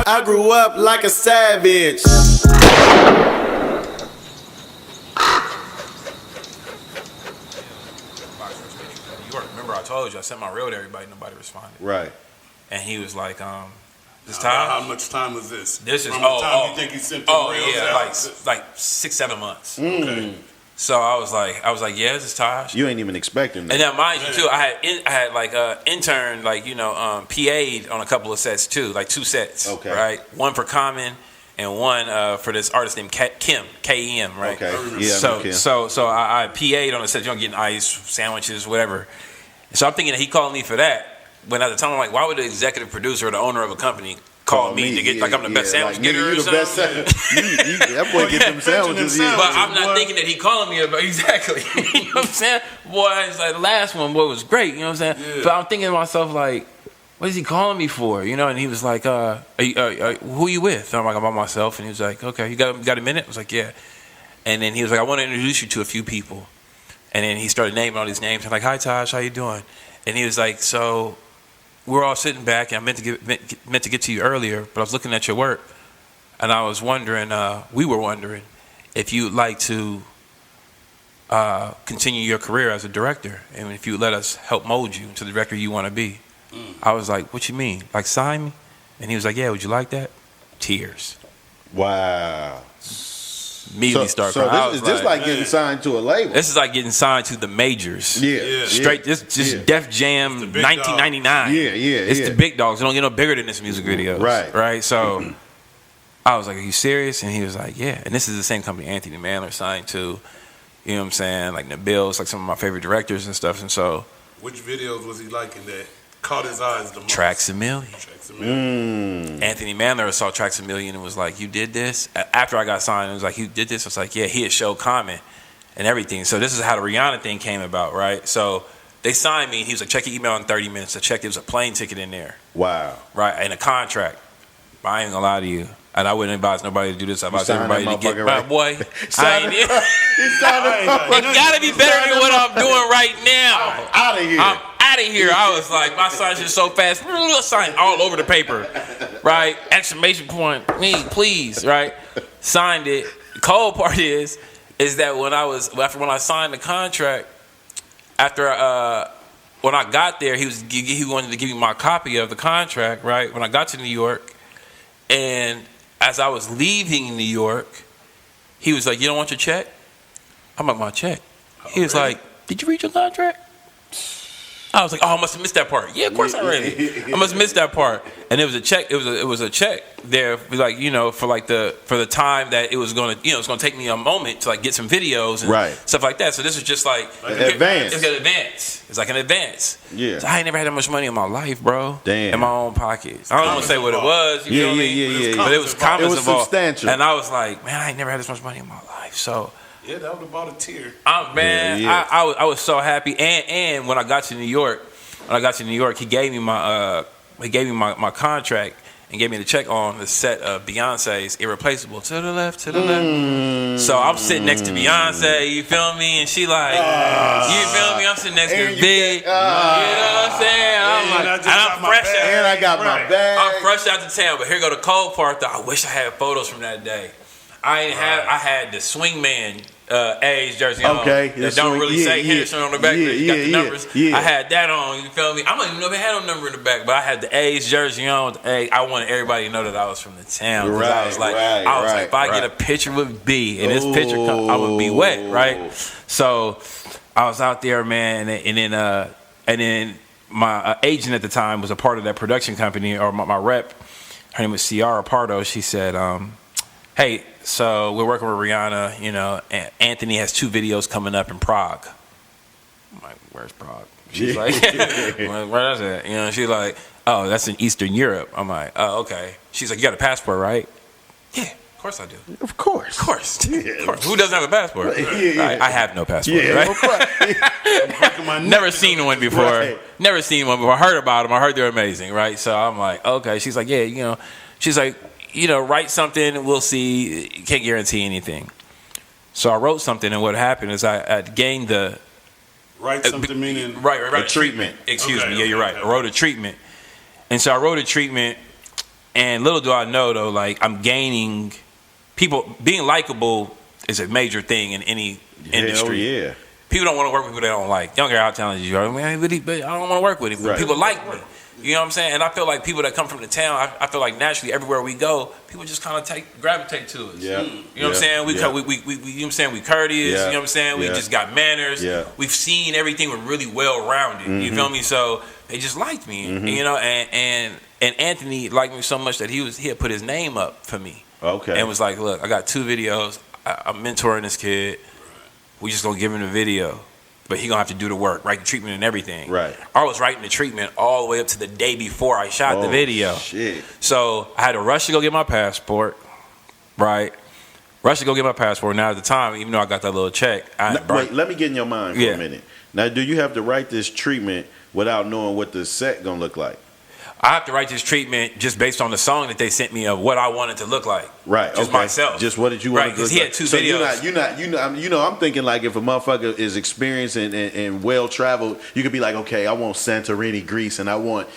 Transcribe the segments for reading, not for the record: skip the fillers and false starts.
I grew up like a savage. Remember I told you I sent my reel to everybody, nobody responded. Right. And he was like, this Now, time? how much time was this? This is From the time you think he sent the reels out? like 6-7 months. Okay. So I was like, yeah, this is Taj. You ain't even expecting that. And now, mind you, too, I had like intern, like PA'd on a couple of sets too, like 2 sets. Okay. Right, one for Common and one for this artist named Kim, K-E-M. Right. Okay. Yeah. So I PA'd on a set. Getting ice, sandwiches, whatever. So I'm thinking that he called me for that. When at the time I'm like, why would the executive producer or the owner of a company call me to get like I'm the best sandwich getter or something? That boy get them sandwiches. But I'm not thinking that he calling me about exactly. You know what I'm saying? Boy, it's like the last one, boy, was great. You know what I'm saying? Yeah. But I'm thinking to myself like, what is he calling me for? You know? And he was like, who are you with? And I'm like, I'm by myself. And he was like, okay, you got a minute? I was like, yeah. And then he was like, I want to introduce you to a few people. And then he started naming all these names. I'm like, hi Taj, how you doing? And he was like, so we're all sitting back, and I meant to get to you earlier, but I was looking at your work, and I was wondering, we were wondering, if you'd like to continue your career as a director, and if you would let us help mold you into the director you want to be. I was like, what you mean? Like sign me? And he was like, yeah, would you like that? Tears. Wow. Immediately start crying. So is this like getting signed to a label? This is like getting signed to the majors. Yeah. Straight, just Def Jam 1999. Yeah. It's the big dogs. It don't get no bigger than this music video. Right. So I was like, are you serious? And he was like, yeah. And this is the same company Anthony Mandler signed to. You know what I'm saying? Like Nabil's, like some of my favorite directors and stuff. And so, which videos was he liking that caught his eyes the most? Tracks a Million. Anthony Mandler saw Tracks a Million and was like, you did this? After I got signed, it was like, you did this? I was like, yeah, he had showed Common and everything. So this is how the Rihanna thing came about, right? So they signed me, and he was like, check your email in 30 minutes. I checked, there was a plane ticket in there. Wow. Right, and a contract. But I ain't gonna lie to you. And I wouldn't advise nobody to do this. I advise everybody to get my boy. I ain't it gotta be better than what I'm doing right now. Out of here. I'm out of here. I was like, my sign shit so fast. Sign all over the paper. Right? Exclamation point. Me, please. Right? Signed it. The cold part is that when I signed the contract, when I got there, he wanted to give me my copy of the contract, right? When I got to New York, and as I was leaving New York, he was like, you don't want your check? I'm like, my check? He was like, did you read your contract? I was like, oh, I must have missed that part. Yeah, of course I read it. I must have missed that part. And it was a check. It was a check there, for the time that it was gonna, it's gonna take me a moment to like get some videos and stuff like that. So this was just like advance. It's an advance. It's like an advance. Yeah. So I ain't never had that much money in my life, bro. Damn. In my own pockets. I don't want to say what it was. You feel me? But it was comments involved. Substantial. And I was like, man, I ain't never had this much money in my life. So. Yeah, that would have bought a tear. I was so happy. And when I got to New York, he gave me my contract and gave me the check on the set of Beyonce's Irreplaceable. To the left, to the left. So I'm sitting next to Beyonce, you feel me? And she like, you feel me? I'm sitting next to Big. You know what I'm saying? I'm like, and I'm fresh out. And I got my bag. I'm fresh out the town. But here go the cold part though. I wish I had photos from that day. I had the swingman A's jersey on. Okay. That don't really say Henderson on the back. You got the numbers. I had that on. You feel me? I don't even know if it had no number in the back, but I had the A's jersey on. I wanted everybody to know that I was from the town. Right, I was like, if I get a picture with B and this picture comes, I would be wet, right? So I was out there, man, and then my agent at the time was a part of that production company, or my rep. Her name was Ciara Pardo. She said, hey, so we're working with Rihanna, and Anthony has 2 videos coming up in Prague. I'm like, where's Prague? She's like, where is it? She's like, oh, that's in Eastern Europe. I'm like, oh, okay. She's like, you got a passport, right? Yeah, of course I do. Of course. Of course. Who doesn't have a passport? I have no passport, right? Never seen one before. Right. Never seen one before. I heard about them. I heard they're amazing, right? So I'm like, okay. She's like, yeah, she's like, write something, we'll see. Can't guarantee anything. So I wrote something, and what happened is I gained the... Write something meaning... Right. A treatment. Excuse me. Yeah, you're right. I wrote a treatment. And so I wrote a treatment And little do I know, though, like, I'm gaining people. Being likable is a major thing in any industry. Yeah. People don't want to work with people they don't like. They don't care how talented you are. Man, but I don't want to work with him. But people like me. You know what I'm saying? And I feel like people that come from the town, I feel like naturally everywhere we go, people just kind of gravitate to us. Yeah. You know what I'm saying? We you know what I'm saying? We courteous. You know what I'm saying? We just got manners. Yeah. We've seen everything. We're really well rounded. You feel me? So they just liked me. You know, and Anthony liked me so much that he had put his name up for me. Okay. And was like, look, I got 2 videos. I'm mentoring this kid. We just gonna give him the video. But he gonna have to do the work, write the treatment and everything. Right. I was writing the treatment all the way up to the day before I shot the video. Shit. So I had to rush to go get my passport. Right. Rush to go get my passport. Now at the time, even though I got that little check, wait, let me get in your mind for a minute. Now, do you have to write this treatment without knowing what the set gonna look like? I have to write this treatment just based on the song that they sent me of what I wanted to look like. Right. Just myself. Just what did you want to look like? Because he had 2 videos. You're not, I'm thinking like if a motherfucker is experienced and well traveled, you could be like, okay, I want Santorini, Greece, and I want,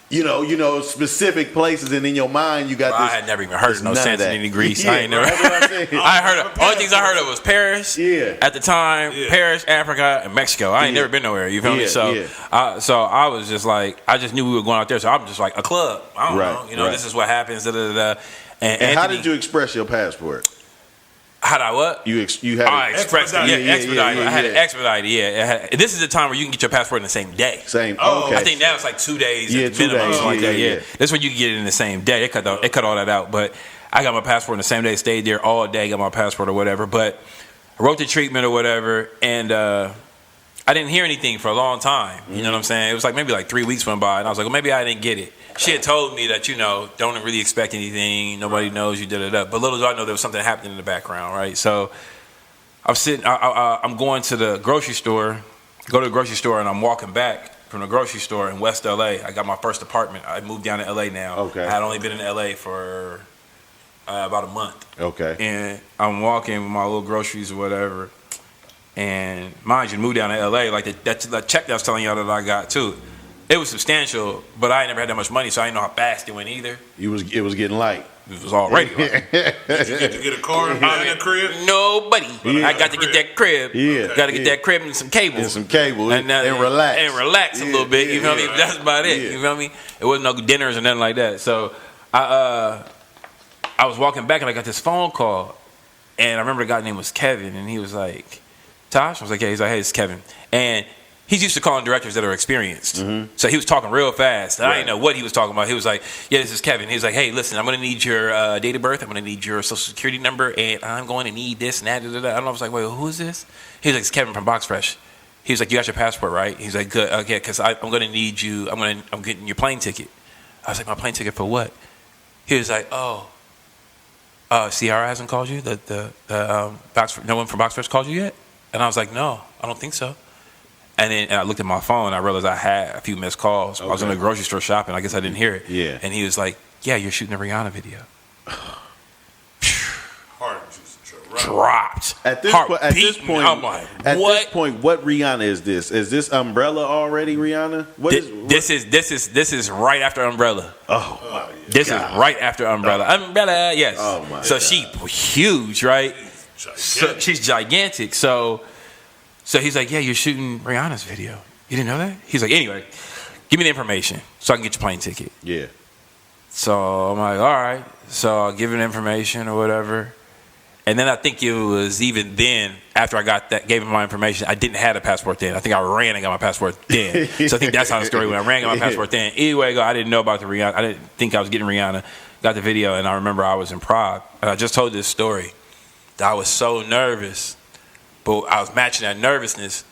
you know, specific places, and in your mind you got this. I had never even heard of no Santorini, Greece. I ain't never. I heard of, only things I heard of was Paris. Yeah. At the time, Paris, Africa, and Mexico. I ain't never been nowhere. You feel me? So, so I was just like, I just knew we were going out there. So I'm just like a club. I don't know. You know, this is what happens. Da, da, da, da. And Anthony, how did you express your passport? How did I what? You had I expressed it. Expedited. I had it expedited. This is the time where you can get your passport in the same day. Okay. I think now it's like 2 days. Yeah, 2 days. Like that. That's when you can get it in the same day. They cut all that out. But I got my passport in the same day. Stayed there all day. Got my passport or whatever. But I wrote the treatment or whatever, and I didn't hear anything for a long time. You know what I'm saying? It was like maybe like 3 weeks went by, and I was like, well, maybe I didn't get it. She had told me that, don't really expect anything. Nobody knows you did it up. But little do I know there was something happening in the background, right? So I'm sitting, I'm going to the grocery store, and I'm walking back from the grocery store in West LA. I got my first apartment. I moved down to LA now. Okay. I had only been in LA for about a month. Okay. And I'm walking with my little groceries or whatever. And mind you, moved down to LA, like that check that I was telling y'all that I got too. It was substantial, but I ain't never had that much money, so I didn't know how fast it went either. It was getting light. It was already light. Did you get a car out in the crib? Nobody. I got to get that crib. Got to get that crib and some cable. And relax. And relax a little bit. You feel me? That's about it. You feel me? It wasn't no dinners or nothing like that. So I was walking back and I got this phone call, and I remember the guy's name was Kevin, and he was like, Tosh? I was like, yeah. He's like, hey, it's Kevin. And he's used to calling directors that are experienced. So he was talking real fast. I didn't know what he was talking about. He was like, yeah, this is Kevin. He was like, hey, listen, I'm going to need your date of birth. I'm going to need your social security number. And I'm going to need this and that. Da, da, da. And I was like, wait, who is this? He was like, it's Kevin from Box Fresh. He was like, you got your passport, right? He's like, good. Okay, because I'm going to need you. I'm getting your plane ticket. I was like, my plane ticket for what? He was like, Ciara hasn't called you? No one from Box Fresh called you yet? And I was like, no, I don't think so. And then I looked at my phone and I realized I had a few missed calls. I was in the grocery store shopping. I guess I didn't hear it. Yeah. And he was like, yeah, you're shooting a Rihanna video. Heart just dropped. At this point, I'm like, what Rihanna is this? Is this Umbrella already, Rihanna? This is right after Umbrella. Oh, this is right after Umbrella. Umbrella, yes. Oh my so God. She huge, right? So she's gigantic. So he's like, yeah, you're shooting Rihanna's video. You didn't know that? He's like, anyway, give me the information so I can get your plane ticket. Yeah. So I'm like, all right. So I'll give him the information or whatever. And then I think it was even then, after I gave him my information, I didn't have a passport then. I think I ran and got my passport then. So I think that's how the story went. I ran and got my passport then. Anyway, I didn't know about the Rihanna. I didn't think I was getting Rihanna. Got the video, and I remember I was in Prague. And I just told this story that I was so nervous. But I was matching that nervousness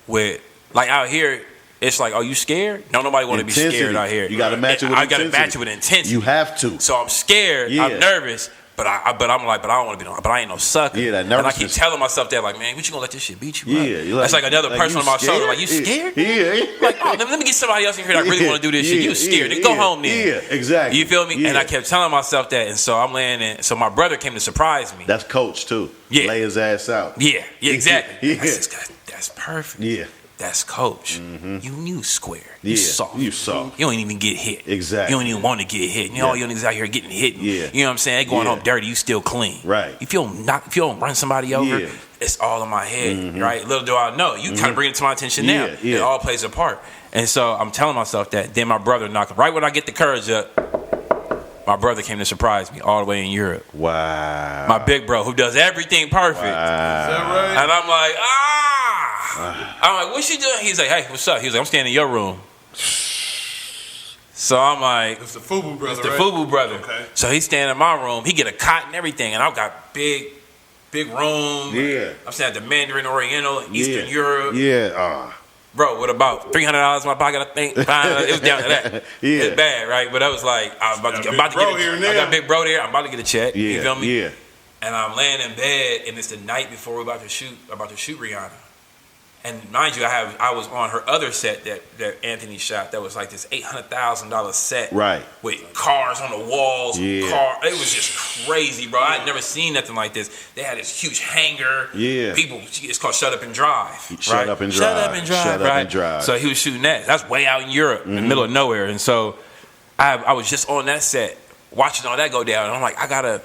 with, like out here, it's like, oh, you scared? No, nobody want to be scared out here. You got to match it with intensity. I got to match it with intensity. You have to. So I'm scared. Yeah. I'm nervous. But I'm like, but I don't want to be, but I ain't no sucker. Yeah, that nervousness. And I keep telling myself that, like, man, what you gonna let this shit beat you up? Yeah, that's like another person on my shoulder. Like, you scared? Yeah. Like, oh, let me get somebody else in here that really want to do this shit. You scared? Then go home then. Yeah, exactly. You feel me? Yeah. And I kept telling myself that, and so I'm laying in. So my brother came to surprise me. That's coach too. Yeah, lay his ass out. Yeah, exactly. Yeah. That's perfect. Yeah. that's coach. You square. Yeah, You soft. you soft. You don't even get hit. Exactly. You don't even want to get hit. You know, all your niggas out here getting hit. Yeah. You know what I'm saying? They going home dirty. You still clean. Right. If you don't run somebody over, it's all in my head. Right. Little do I know. You kind of bring it to my attention now. It all plays a part. And so I'm telling myself that. Then my brother knocked. Right when I get the courage up, my brother came to surprise me all the way in Europe. Wow. My big bro who does everything perfect. Is that right? And I'm like, I'm like, what you doing? He's like, hey, what's up? He's like, I'm staying in your room. So I'm like, it's the Fubu brother. It's the Fubu brother. Okay. So he's staying in my room. He get a cot and everything, and I've got big room. Yeah. I'm staying at the Mandarin Oriental in Eastern Europe. Yeah. Bro, with about $300 in my pocket, I think. It was down to that. It's bad, right? But I was like, I'm about to get I got big bro there. I'm about to get a check. You feel me? Yeah. And I'm laying in bed, and it's the night before we're about to shoot Rihanna. And mind you, I was on her other set that Anthony shot. That was like this $800,000 set, right? With cars on the walls. It was just crazy, bro. I'd never seen nothing like this. They had this huge hangar. Yeah, people. It's called Shut Up and Drive. Shut Up and Drive. So he was shooting that. That's way out in Europe, in the middle of nowhere. And so I was just on that set, watching all that go down. And I'm like, I gotta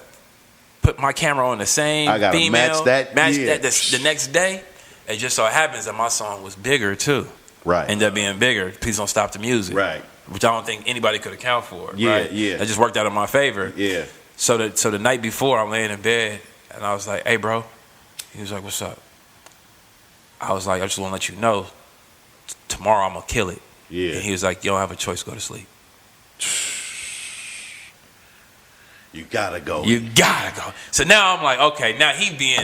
put my camera on the same. I gotta female, match that the next day. It just so happens that my song was bigger too. Right. Ended up being bigger. Please Don't Stop the Music. Right. Which I don't think anybody could account for. Yeah, right? yeah. That just worked out in my favor. Yeah. So the night before, I'm laying in bed, and I was like, hey, bro. He was like, what's up? I was like, I just want to let you know, tomorrow I'm going to kill it. Yeah. And he was like, you don't have a choice, go to sleep. You gotta go. You gotta go. So now I'm like, okay, now he being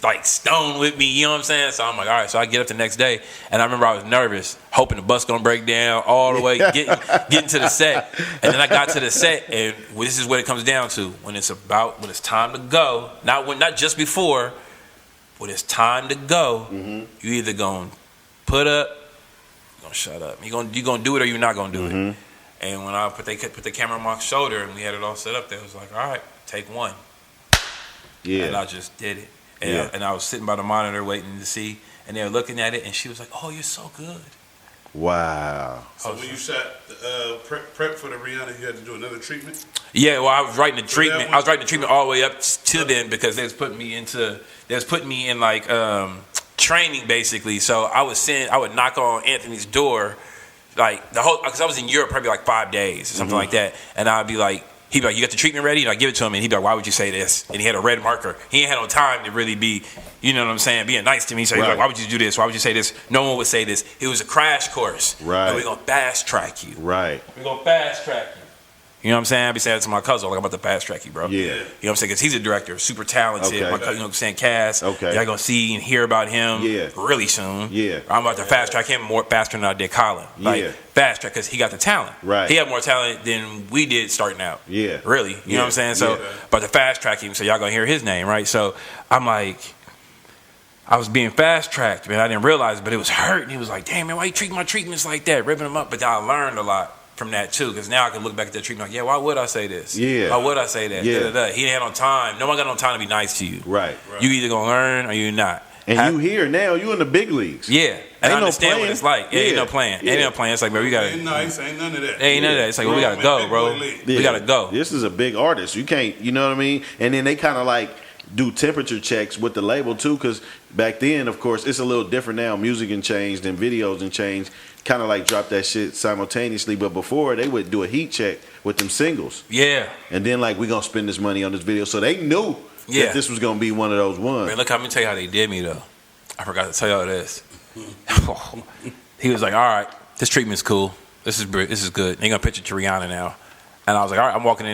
like stoned with me, you know what I'm saying? So I'm like, all right. So I get up the next day, and I remember I was nervous, hoping the bus gonna break down all the way, getting to the set. And then I got to the set, and this is what it comes down to: when it's time to go, not just before, when it's time to go, you either gonna put up, you're gonna shut up. You gonna do it or you're not gonna do it. And when I put the camera on my shoulder and we had it all set up there, it was like, all right, take one. Yeah. And I just did it. And I was sitting by the monitor waiting to see, and they were looking at it, and she was like, oh, you're so good. Wow. So when you shot prep for the Rihanna, you had to do another treatment? Yeah, well, I was writing the treatment. I was writing the treatment all the way up to then because they was putting me in like training basically. So I would knock on Anthony's door. Like because I was in Europe probably like 5 days or something like that, and I'd be like, he'd be like, you got the treatment ready? And I'd give it to him, and he'd be like, why would you say this? And he had a red marker. He ain't had no time to really be, you know what I'm saying, being nice to me. So he's like, why would you do this? Why would you say this? No one would say this. It was a crash course. Right. And we're gonna fast track you. Right. We're gonna fast track you. You know what I'm saying? I be saying that to my cousin, like, I'm about to fast track you, bro. Yeah. You know what I'm saying? Because he's a director, super talented. Okay. My cousin, you know what I'm saying? Cass. Okay. Y'all gonna see and hear about him really soon. Yeah. I'm about to fast track him more faster than I did Colin. Like, fast track, because he got the talent. Right. He had more talent than we did starting out. Yeah. Really. You know what I'm saying? So, about to fast track him, so y'all gonna hear his name, right? So, I'm like, I was being fast tracked, man. I didn't realize it, but it was hurting. He was like, damn, man, why you treating my treatments like that? Ripping them up. But I learned a lot from that too, because now I can look back at that treatment like, yeah, why would I say this? Yeah. Why would I say that? Yeah. He didn't have no time. No one got no time to be nice to you. Right. You either gonna learn or you not. And you here now, you in the big leagues. Yeah. And I understand what it's like. Yeah, ain't no playing. Ain't no playing. It's like, bro, we gotta. Ain't nice, ain't none of that. Ain't none of that. It's like, well, we gotta go, bro. We gotta go. This is a big artist. You can't, you know what I mean? And then they kind of like do temperature checks with the label too, because back then, of course, it's a little different now. Music and changed and videos and changed. Kind of like drop that shit simultaneously, but before they would do a heat check with them singles. Yeah. And then like, we gonna spend this money on this video, so they knew that this was gonna be one of those ones. Man, look, let me tell you how they did me though. I forgot to tell y'all this. He was like, all right, this treatment's cool. This is good. Ain't gonna pitch it to Rihanna now. And I was like, all right, I'm walking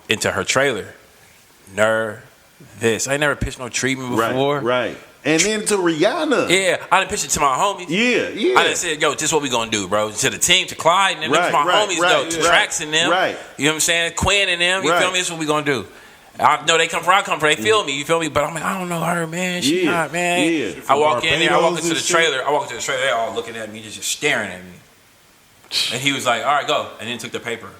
into her trailer. Nervous. I ain't never pitched no treatment before. Right. And then to Rihanna. Yeah, I didn't pitch it to my homies. Yeah. I didn't say, yo, this is what we gonna do, bro. To the team, to Clyde, and then to my homies, though. To Trax and them. Right. You know what I'm saying? Quinn and them. You feel me? This is what we gonna do. I know they come from where I come from. They feel me. You feel me? But I'm like, I don't know her, man. She not, man. Yeah. I walk in there. I walk into the trailer. They all looking at me, just staring at me. And he was like, all right, go. And then took the paper.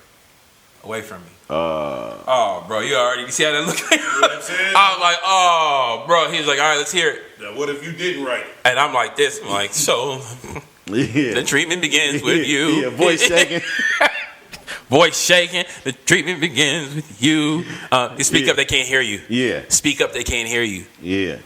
away from me. Oh, bro, you see how that look? You know what I'm saying? I was like, oh, bro. He was like, all right, let's hear it. Now, what if you didn't write it? And I'm like this. I'm like, so the treatment begins with you. Yeah, voice shaking. Voice shaking. The treatment begins with you. Speak up, they can't hear you. Yeah. Speak up, they can't hear you. Yeah.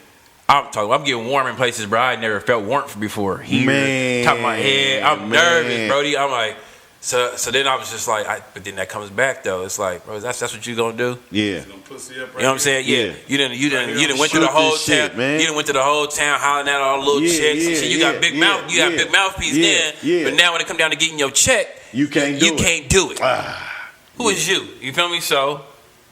I'm getting warm in places, bro. I never felt warmth before. Here, Man. top of my head. I'm nervous, Brody. I'm like, so then I was just like, but then that comes back though. It's like, bro, that's what you gonna do? Yeah. Pussy up right, you know what I'm saying? Yeah. You didn't went to the whole town. Man. You done went to the whole town hollering at all the little chicks. And shit. You got big mouth. You got big mouthpiece then. Yeah. But now when it come down to getting your check, you can't do it. Who is you? You feel me? So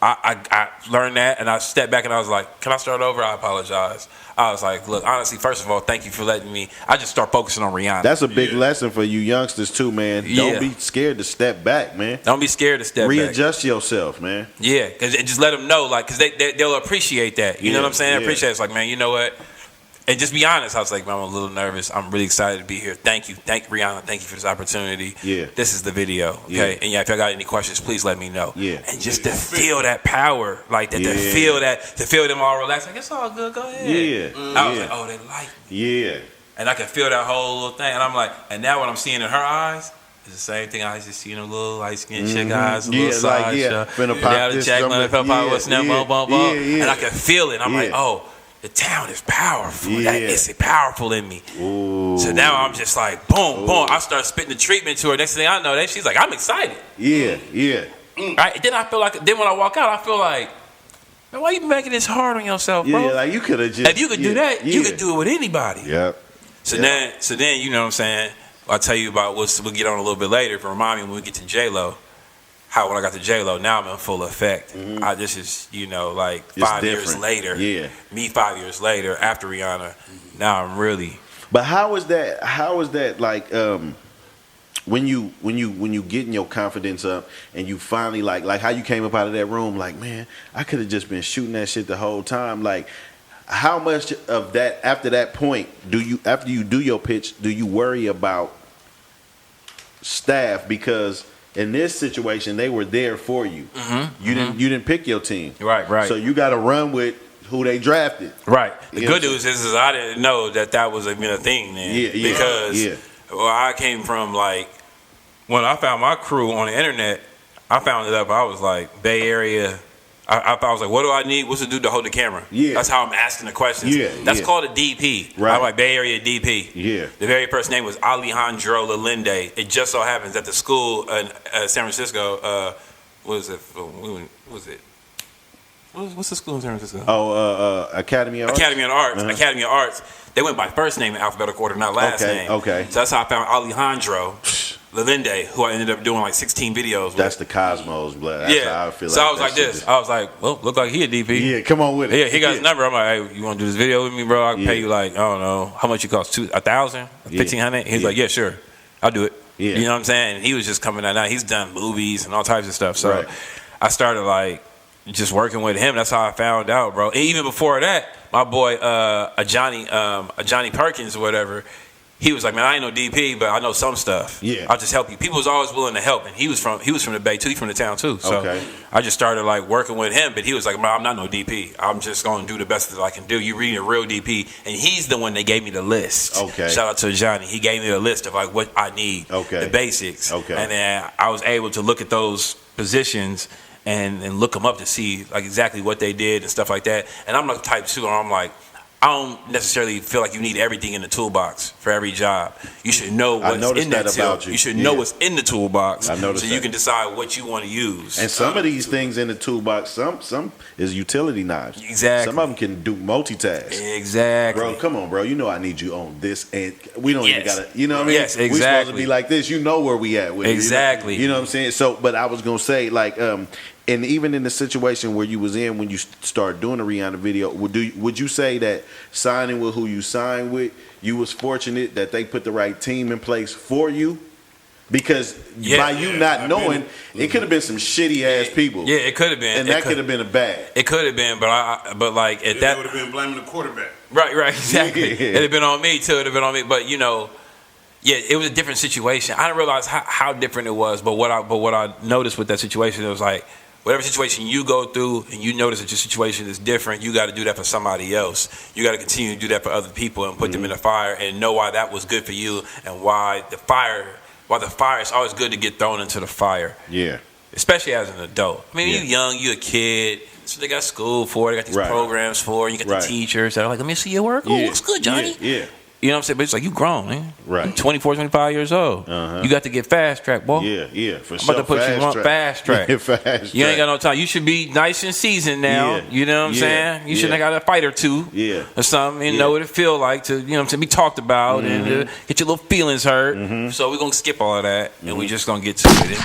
I learned that, and I stepped back, and I was like, can I start over? I apologize. I was like, look, honestly, first of all, thank you for letting me. I just start focusing on Rihanna. That's a big lesson for you youngsters too, man. Don't be scared to step back, man. Don't be scared to step back. Readjust yourself, man. Yeah, and just let them know, like, because they'll appreciate that. You know what I'm saying? Appreciate it. It's like, man, you know what? And just be honest. I was like, man, I'm a little nervous. I'm really excited to be here. Thank you. Thank Rihanna. Thank you for this opportunity. Yeah. This is the video. Okay. Yeah. And if y'all got any questions, please let me know. Yeah. And just to feel that power, like that, to feel them all relaxed. Like, it's all good. Go ahead. Yeah. I was like, oh, they like me. Yeah. And I could feel that whole little thing. And I'm like, and now what I'm seeing in her eyes is the same thing I used to see in a little light skinned chick eyes, a little side show. Now the check, what's that, and I could feel it. I'm like, oh. The town is powerful. Yeah. It's powerful in me. Ooh. So now I'm just like, boom, boom. I start spitting the treatment to her. Next thing I know, she's like, I'm excited. Yeah. Right? Then I feel like, when I walk out, I feel like, man, why you making this hard on yourself, bro? Yeah, like you could have just. If you could do that, you could do it with anybody. Yep. So then, you know what I'm saying? I'll tell you about we'll get on a little bit later. But remind me when we get to J-Lo. How when I got to J-Lo, now I'm in full effect. Mm-hmm. This is, like 5 years later. Yeah. Me 5 years later after Rihanna. Now I'm really. But how is that like when you getting your confidence up and you finally like how you came up out of that room, like, man, I could have just been shooting that shit the whole time. Like, how much of that after that point after you do your pitch, do you worry about staff? Because in this situation, they were there for you. Mm-hmm. You didn't pick your team. Right. So you got to run with who they drafted. Right. The good news is I didn't know that was a thing then. Yeah. Because I came from when I found my crew on the internet, I found it up. I was like Bay Area. I was like, what do I need? What's the dude to hold the camera? Yeah. That's how I'm asking the questions. Yeah. That's called a DP. Right. I'm like Bay Area DP. Yeah. The very first name was Alejandro Lalinde. It just so happens that the school in San Francisco, what's the school in San Francisco? Academy of Arts. Academy of Arts. Uh-huh. Academy of Arts. They went by first name in alphabetical order, not last name. Okay. So that's how I found Alejandro Lalinde, who I ended up doing 16 videos with. That's the Cosmos, blood. That's how I feel. So I was like this. I was like, well, look like he a DP. Yeah, come on with it. Yeah, he got his number. I'm like, hey, you want to do this video with me, bro? I can pay you I don't know, how much it costs? $1,000? $1,500? He's like, yeah, sure. I'll do it. Yeah. You know what I'm saying? And he was just coming out now. He's done movies and all types of stuff. So I started just working with him. That's how I found out, bro. And even before that, my boy Johnny Perkins or whatever, he was like, man, I ain't no DP, but I know some stuff. Yeah, I'll just help you. People was always willing to help, and he was from the Bay too. He's from the town too. So I just started working with him, but he was like, man, I'm not no DP. I'm just gonna do the best that I can do. You read a real DP, and he's the one that gave me the list. Okay, shout out to Johnny. He gave me a list of what I need. Okay, the basics. Okay, and then I was able to look at those positions and look them up to see exactly what they did and stuff like that. And I'm the type too, where I'm like, I don't necessarily feel like you need everything in the toolbox for every job. You should know what's in that about you. You should know what's in the toolbox, so you can decide what you want to use. And some of these things in the toolbox, some is utility knives. Exactly. Some of them can do multitask. Exactly. Bro, come on, bro. You know I need you on this, and we don't even gotta. You know what I mean? Yes, exactly. We're supposed to be like this. You know where we at with exactly. You know what I'm saying? So, but I was gonna say and even in the situation where you was in when you started doing the Rihanna video, would you say that signing with who you signed with, you was fortunate that they put the right team in place for you? Because by you not knowing, it could have been some shitty ass people. Yeah, it could have been, and that could have been a bad. It could have been, but that would have been blaming the quarterback. Right, exactly. It'd have been on me too. It'd have been on me, but Yeah, it was a different situation. I didn't realize how different it was, but what I noticed with that situation, it was like, whatever situation you go through and you notice that your situation is different, you got to do that for somebody else. You got to continue to do that for other people and put them in the fire and know why that was good for you and why the fire, it's always good to get thrown into the fire. Yeah. Especially as an adult. I mean, you're young, you're a kid. So they got school for it. They got these programs for it. You got the teachers that are like, let me see your work. Oh, looks good, Johnny. Yeah. You know what I'm saying? But it's like, you grown, man. Right. You're 24, 25 years old. You got to get fast track, boy. Yeah, for I'm sure. about to put you on fast track. Fast you ain't got no time. You should be nice and seasoned now. Yeah. You know what I'm saying? You should have got a fight or two. Or something. And know what it feel like to, you know what I'm saying, be talked about and get your little feelings hurt. So we're going to skip all of that and we just going to get to it.